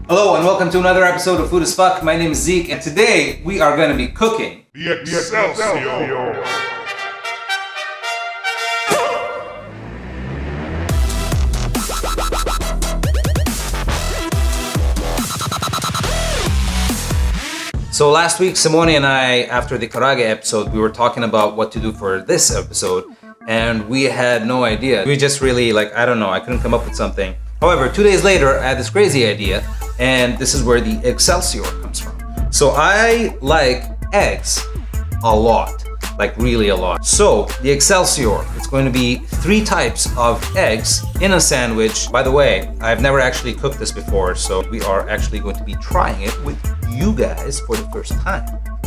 Hello and welcome to another episode of Food as Fuck. My name is Zeke and today we are going to be cooking the Eggcelsior. So last week, Simone and I, after the karage episode, we were talking about what to do for this episode, and we had no idea. We just really, I don't know, I couldn't come up with something. However, 2 days later, I had this crazy idea, and this is where the Eggcelsior comes from. So I like eggs a lot, really a lot. So the Eggcelsior, it's going to be 3 types of eggs in a sandwich. By the way, I've never actually cooked this before, so we are actually going to be trying it with you guys for the first time.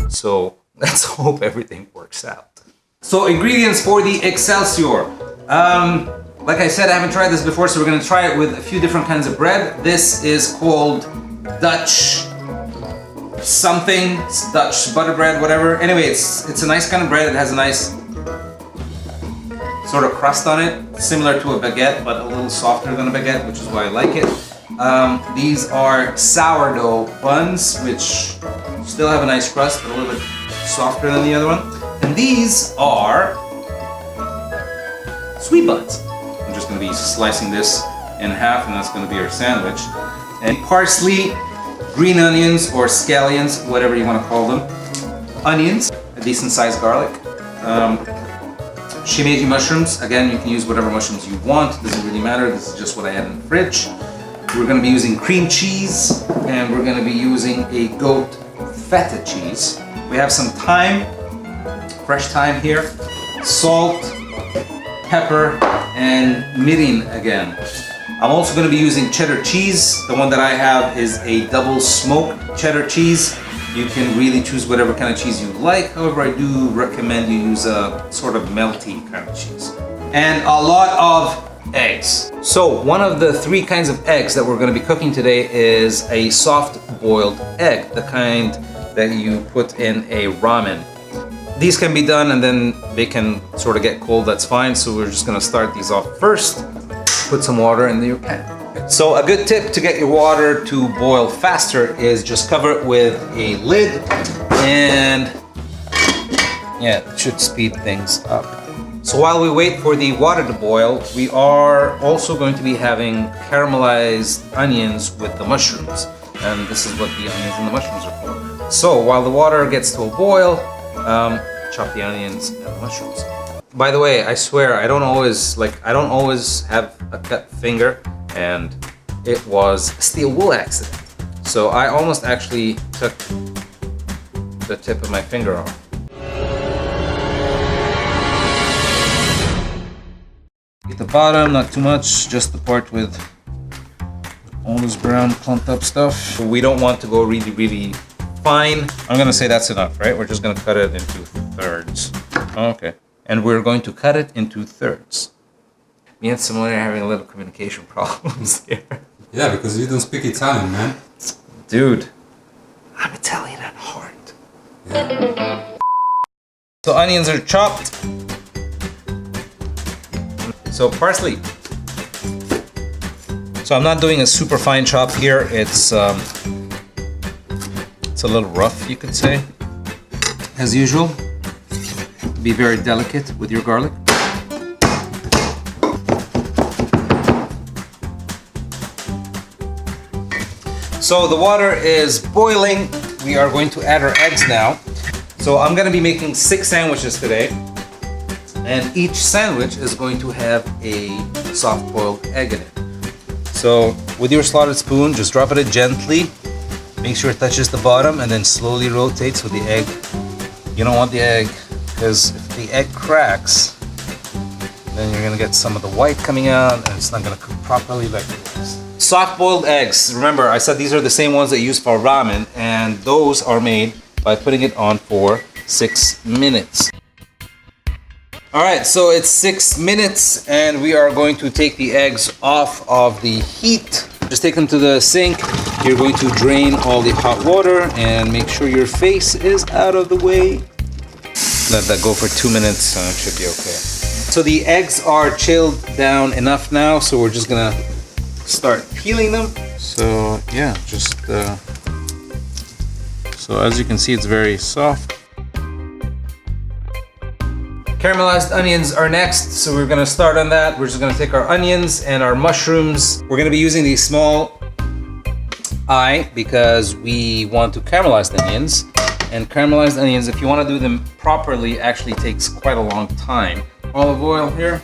So let's hope everything works out. So ingredients for the Eggcelsior. Like I said, I haven't tried this before, so we're gonna try it with a few different kinds of bread. This is called Dutch something, it's Dutch butter bread, whatever. Anyway, it's a nice kind of bread. It has a nice sort of crust on it, similar to a baguette, but a little softer than a baguette, which is why I like it. These are sourdough buns, which still have a nice crust, but a little bit softer than the other one. And these are sweet buns. I'm just going to be slicing this in half, and that's going to be our sandwich. And parsley, green onions or scallions, whatever you want to call them. Onions, a decent sized garlic. Shimeji mushrooms. Again, you can use whatever mushrooms you want. It doesn't really matter. This is just what I had in the fridge. We're going to be using cream cheese, and we're going to be using a goat feta cheese. We have some thyme, fresh thyme here, salt, pepper, and mirin again. I'm also going to be using cheddar cheese. The one that I have is a double smoked cheddar cheese. You can really choose whatever kind of cheese you like. However, I do recommend you use a sort of melty kind of cheese. And a lot of eggs. So one of the 3 kinds of eggs that we're going to be cooking today is a soft boiled egg, the kind that you put in a ramen. These can be done and then they can sort of get cold, that's fine. So we're just going to start these off first. Put some water in your pan. So a good tip to get your water to boil faster is just cover it with a lid, and yeah, it should speed things up. So while we wait for the water to boil, we are also going to be having caramelized onions with the mushrooms. And this is what the onions and the mushrooms are for. So while the water gets to a boil, chop the onions and the mushrooms. By the way, I swear I don't always have a cut finger, and it was a steel wool accident. So I almost actually took the tip of my finger off. Get the bottom, not too much, just the part with all this brown clumped up stuff. We don't want to go really, really fine. I'm gonna say that's enough, right? We're just gonna cut it into thirds. Okay. And we're going to cut it into thirds. Me and Simone are having a little communication problems here. Yeah, because you don't speak Italian, man. Dude, I'm Italian at heart. Yeah. So onions are chopped. So parsley. So I'm not doing a super fine chop here. It's a little rough, you could say. As usual, be very delicate with your garlic. So the water is boiling. We are going to add our eggs now. So I'm going to be making 6 sandwiches today. And each sandwich is going to have a soft boiled egg in it. So with your slotted spoon, just drop it gently. Make sure it touches the bottom and then slowly rotate so the egg, you don't want the egg, because if the egg cracks, then you're gonna get some of the white coming out and it's not gonna cook properly like it was. Soft boiled eggs. Remember, I said these are the same ones that you use for ramen, and those are made by putting it on for 6 minutes. All right, so it's 6 minutes and we are going to take the eggs off of the heat. Just take them to the sink. You're going to drain all the hot water and make sure your face is out of the way. Let that go for 2 minutes and it should be okay. So the eggs are chilled down enough now, so we're just gonna start peeling them. So So yeah, just so as you can see, it's very soft. Caramelized onions are next, so we're gonna start on that. We're just gonna take our onions and our mushrooms. We're gonna be using these small eye because we want to caramelize the onions. And caramelized onions, if you want to do them properly, actually takes quite a long time. Olive oil here.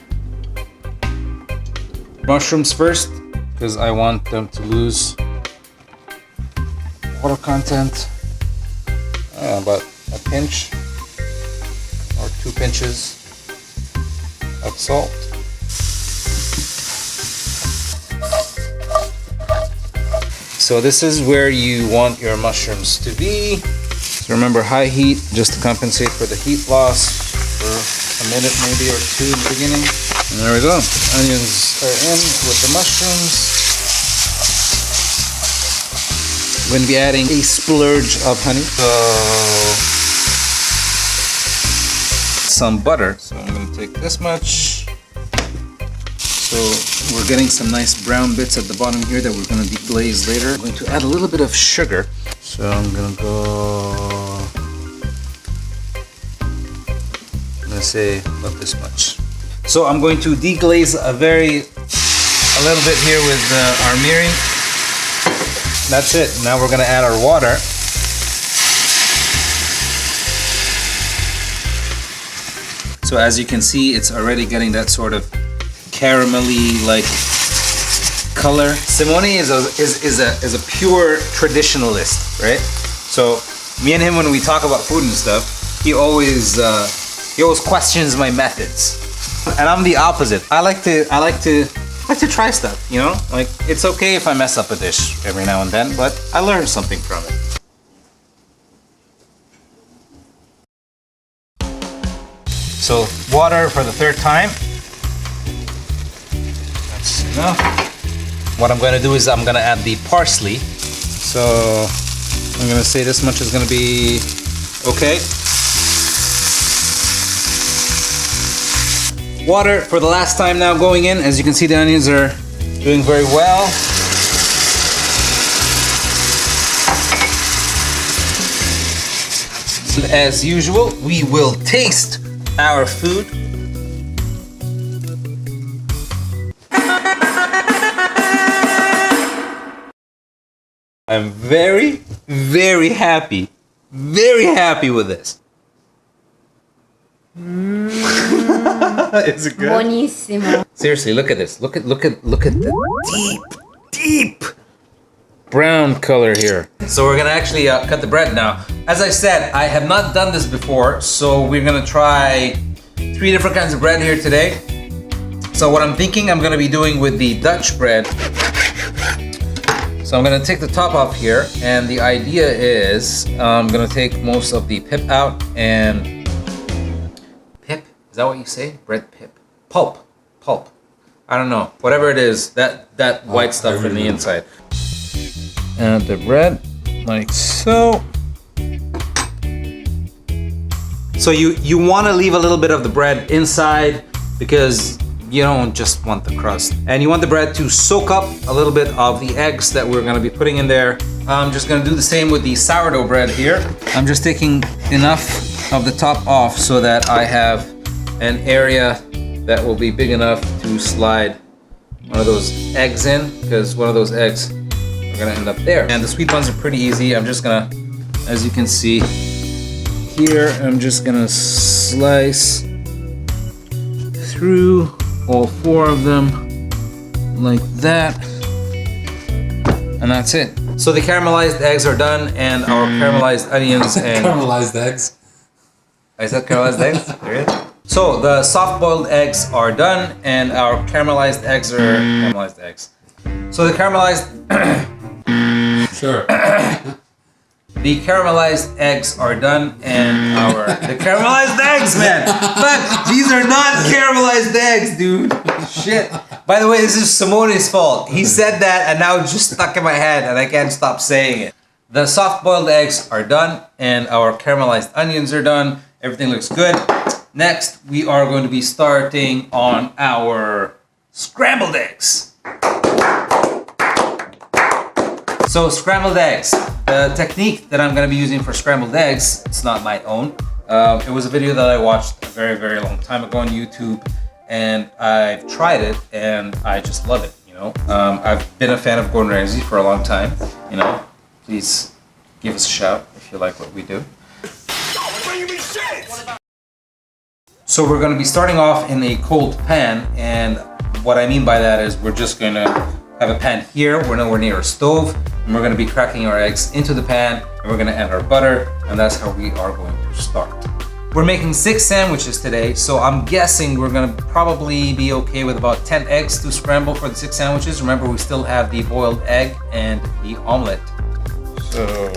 Mushrooms first, because I want them to lose water content. About a pinch or 2 pinches of salt. So this is where you want your mushrooms to be. So remember, high heat just to compensate for the heat loss for a minute maybe or 2 in the beginning. And there we go. Onions are in with the mushrooms. I'm going to be adding a splurge of honey. So some butter. So I'm going to take this much. So we're getting some nice brown bits at the bottom here that we're going to deglaze later. I'm going to add a little bit of sugar. So I'm going to go, I'm going to say about this much. So I'm going to deglaze a little bit here with our mirin. That's it. Now we're going to add our water. So as you can see, it's already getting that sort of caramelly like color. Simone is a pure traditionalist, right? So me and him, when we talk about food and stuff, he always questions my methods, and I'm the opposite. I like to try stuff, you know? Like, it's okay if I mess up a dish every now and then, but I learn something from it. So water for the 3rd time. That's enough. What I'm going to do is I'm going to add the parsley. So I'm going to say this much is going to be okay. Water for the last time now going in. As you can see, the onions are doing very well. As usual, we will taste our food. I'm very, very happy with this. Is it good? Buonissimo. Seriously, look at this. Look at the deep brown color here. So we're gonna actually cut the bread now. As I said, I have not done this before, so we're gonna try 3 different kinds of bread here today. So what I'm thinking I'm gonna be doing with the Dutch bread. So I'm gonna take the top off here, and the idea is I'm gonna take most of the pip out and pip. Is that what you say? Bread pip. Pulp. I don't know. Whatever it is, that white stuff in the inside. Add the bread like so. So you want to leave a little bit of the bread inside because you don't just want the crust. And you want the bread to soak up a little bit of the eggs that we're going to be putting in there. I'm just going to do the same with the sourdough bread here. I'm just taking enough of the top off so that I have an area that will be big enough to slide one of those eggs in, because one of those eggs are going to end up there. And the sweet buns are pretty easy. I'm just going to, as you can see here, I'm just going to slice through all 4 of them like that, and that's it. So the caramelized eggs are done, and our caramelized onions and Caramelized eggs. I said caramelized eggs. There it is. So the soft-boiled eggs are done, and our caramelized eggs are caramelized eggs. So the caramelized Sure. the caramelized eggs are done, and the caramelized eggs, man. Fuck, these are not caramelized eggs, dude. Shit. By the way, this is Simone's fault. He said that, and now it's just stuck in my head, and I can't stop saying it. The soft-boiled eggs are done, and our caramelized onions are done. Everything looks good. Next, we are going to be starting on our scrambled eggs. So scrambled eggs. The technique that I'm gonna be using for scrambled eggs, it's not my own. It was a video that I watched a very, very long time ago on YouTube, and I've tried it and I just love it, you know. I've been a fan of Gordon Ramsay for a long time, you know. Please give us a shout if you like what we do. So we're gonna be starting off in a cold pan, and what I mean by that is we're just gonna have a pan here, we're nowhere near a stove, and we're gonna be cracking our eggs into the pan, and we're gonna add our butter, and that's how we are going to start. We're making 6 sandwiches today, so I'm guessing we're gonna probably be okay with about 10 eggs to scramble for the 6 sandwiches. Remember, we still have the boiled egg and the omelette. So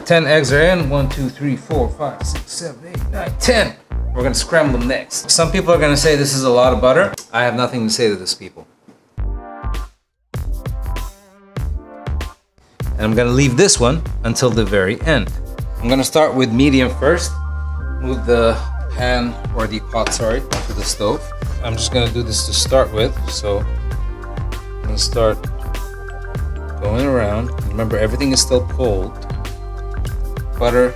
10 eggs are in. 1, 2, 3, 4, 5, 6, 7, 8, 9, 10. We're gonna scramble them next. Some people are gonna say this is a lot of butter. I have nothing to say to this, people. And I'm gonna leave this one until the very end. I'm gonna start with medium first. Move the pan, or the pot, sorry, to the stove. I'm just gonna do this to start with. So I'm gonna start going around. Remember, everything is still cold. Butter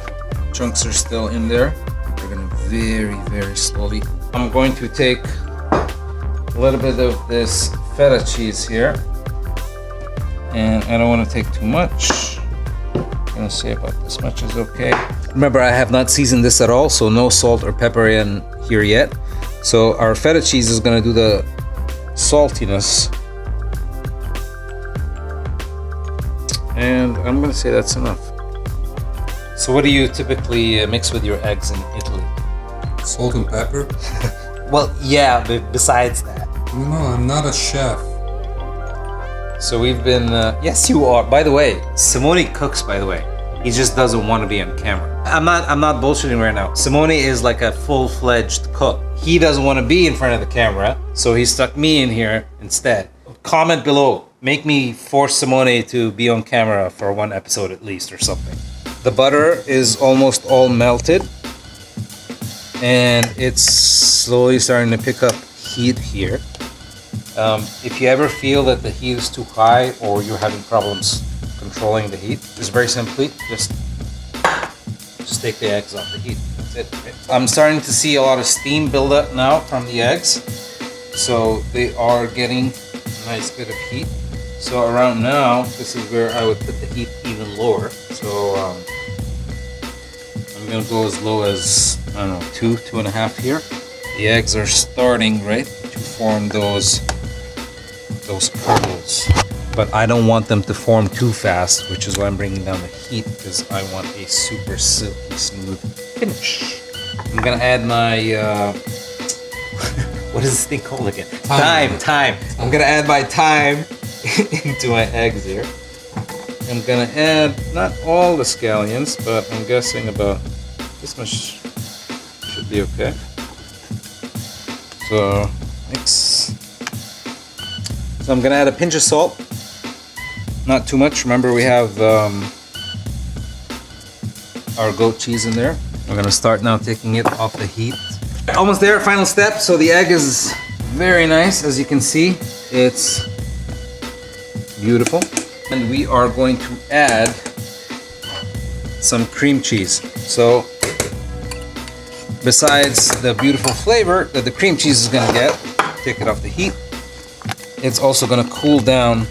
chunks are still in there. We're gonna very, very slowly. I'm going to take a little bit of this feta cheese here. And I don't want to take too much. I'm gonna say about this much is okay. Remember, I have not seasoned this at all, so no salt or pepper in here yet. So our feta cheese is gonna do the saltiness. And I'm gonna say that's enough. So what do you typically mix with your eggs in Italy? Salt and pepper? Well, yeah, but besides that. No, I'm not a chef. So we've been, yes you are. By the way, Simone cooks, by the way. He just doesn't want to be on camera. I'm not bullshitting right now. Simone is like a full-fledged cook. He doesn't want to be in front of the camera, so he stuck me in here instead. Comment below. Make me force Simone to be on camera for one episode at least or something. The butter is almost all melted, and it's slowly starting to pick up heat here. If you ever feel that the heat is too high or you're having problems controlling the heat, just very simply, just take the eggs off the heat. That's it. I'm starting to see a lot of steam build up now from the eggs, so they are getting a nice bit of heat. So around now, this is where I would put the heat even lower. So I'm gonna go as low as, I don't know, 2.5 here. The eggs are starting, right, to form those kernels, but I don't want them to form too fast, which is why I'm bringing down the heat, because I want a super silky smooth finish. I'm gonna add my what is this thing called again? Thyme. I'm gonna add my thyme into my eggs here. I'm gonna add not all the scallions, but I'm guessing about this much should be okay. So mix. So I'm gonna add a pinch of salt, not too much. Remember, we have our goat cheese in there. We're gonna start now taking it off the heat. Almost there, final step. So the egg is very nice, as you can see. It's beautiful. And we are going to add some cream cheese. So besides the beautiful flavor that the cream cheese is gonna get, take it off the heat. It's also gonna cool down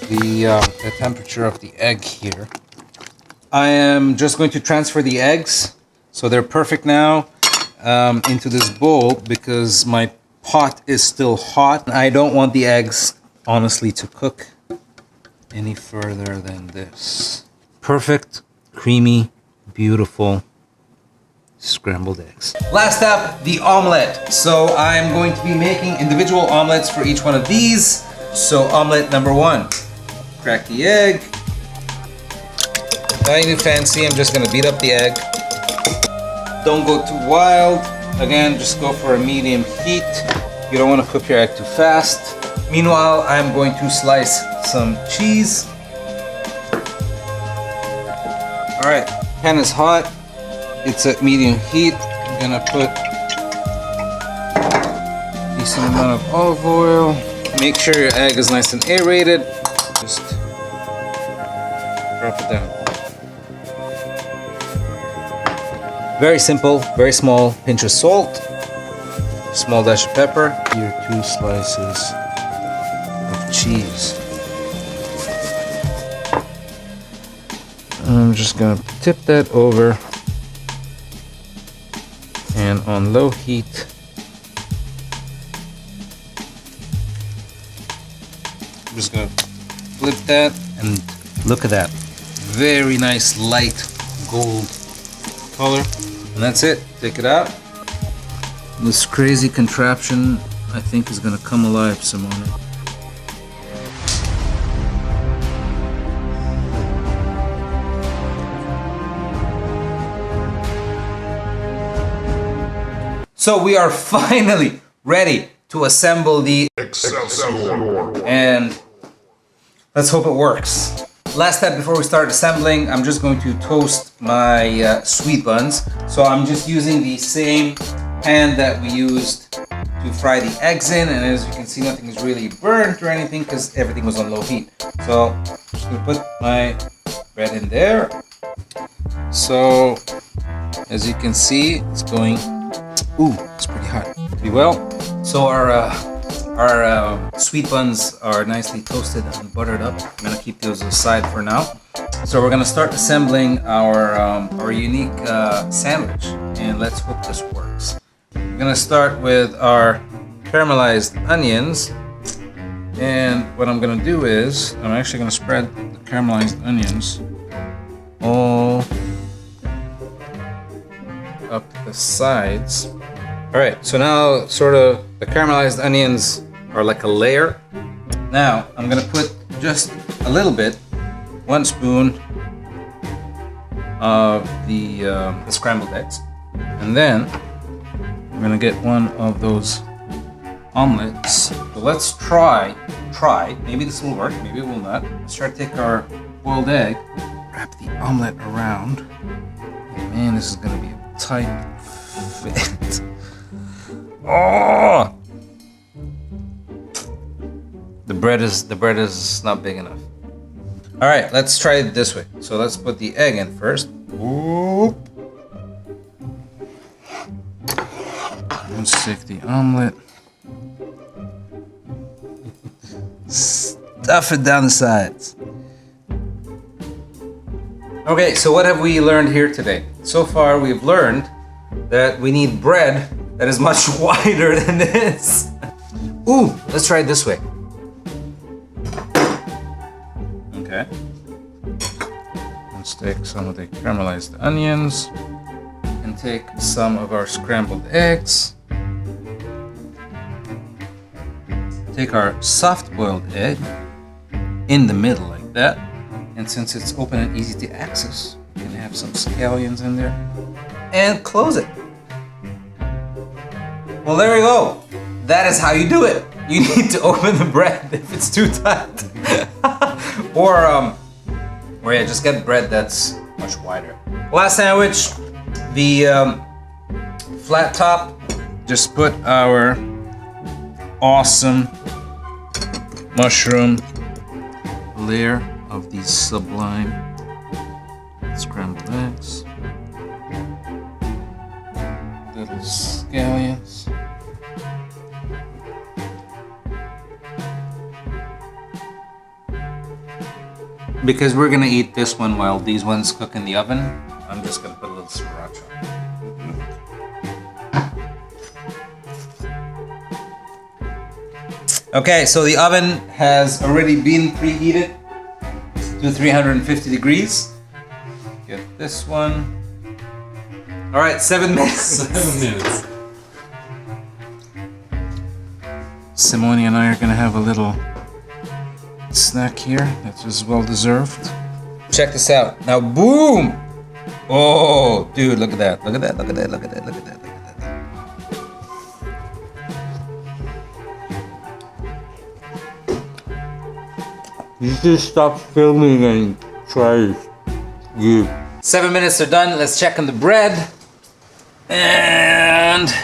the temperature of the egg here. I am just going to transfer the eggs, so they're perfect now, into this bowl because my pot is still hot. I don't want the eggs, honestly, to cook any further than this. Perfect, creamy, beautiful scrambled eggs. Last up, the omelette. So I'm going to be making individual omelettes for each one of these. So omelette number 1. Crack the egg. Nothing too fancy, I'm just gonna beat up the egg. Don't go too wild. Again, just go for a medium heat. You don't want to cook your egg too fast. Meanwhile, I'm going to slice some cheese. Alright, pan is hot. It's at medium heat. I'm gonna put a decent amount of olive oil Make sure your egg is nice and aerated. Just drop it down. Very simple, very small pinch of salt, small dash of pepper. Here, 2 slices of cheese. I'm just gonna tip that over and on low heat. I'm just gonna flip that and look at that. Very nice light gold color. And that's it. Take it out. This crazy contraption I think is gonna come alive, Simone. So we are finally ready to assemble the Eggcelsior. and let's hope it works. Last step before we start assembling, I'm just going to toast my sweet buns. So I'm just using the same pan that we used to fry the eggs in, and as you can see, nothing is really burnt or anything because everything was on low heat. So I'm just gonna put my bread in there. So as you can see, it's going. Ooh, it's pretty hot. Pretty well. So our sweet buns are nicely toasted and buttered up. I'm gonna keep those aside for now. So we're gonna start assembling our unique sandwich, and let's hope this works. We're gonna start with our caramelized onions, and what I'm gonna do is I'm actually gonna spread the caramelized onions all up the sides. All right, so now sort of the caramelized onions are like a layer. Now I'm gonna put just a little bit, 1 spoon of the scrambled eggs, and then I'm gonna get one of those omelets. So let's try. Maybe this will work, maybe it will not. Let's try to take our boiled egg, wrap the omelet around. Man, this is gonna be a tight fit. Oh! The bread is not big enough. All right, let's try it this way. So let's put the egg in first. Whoop. Let's take the omelet. Stuff it down the sides. Okay, so what have we learned here today? So far, we've learned that we need bread that is much wider than this. Ooh, let's try it this way. Okay. Let's take some of the caramelized onions and take some of our scrambled eggs. Take our soft-boiled egg in the middle like that. And since it's open and easy to access, you can have some scallions in there. And close it. Well, there you go. That is how you do it. You need to open the bread if it's too tight. or yeah, just get bread that's much wider. Last sandwich, the flat top. Just put our awesome mushroom layer of these sublime scrambled eggs. Little scallions. Because we're gonna eat this one while these ones cook in the oven, I'm just gonna put a little sriracha. Okay, so the oven has already been preheated to 350 degrees. Get this one. All right, 7 minutes. 7 minutes. Simone and I are gonna have a little snack here that is well deserved. Check this out. Now, boom! Oh, dude, look at that. Look at that. Look at that. Look at that. Look at that. Look at that. You just stop filming and try it. 7 minutes are done. Let's check on the bread. And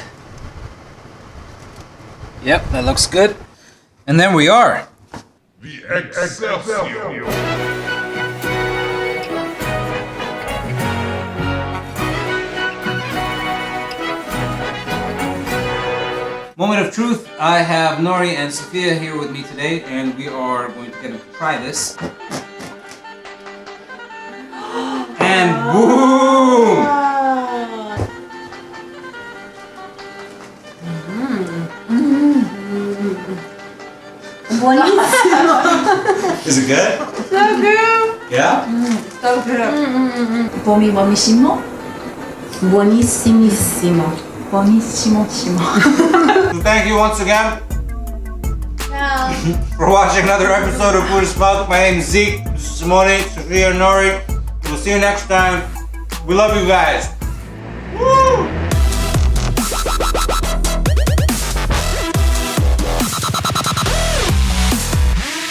yep, that looks good. And there we are. The Eggcelsior. Moment of truth, I have Nori and Sophia here with me today, and we are going to get them to try this. And boom! Buonissimo. Is it good? So good. Yeah? So good. Buonissimo. Buonissimissimo. Buonissimissimo. So thank you once again for watching another episode of Food is Smoke. My name is Zeke, this is Simone, Sophia, and Nori. We'll see you next time. We love you guys. Woo!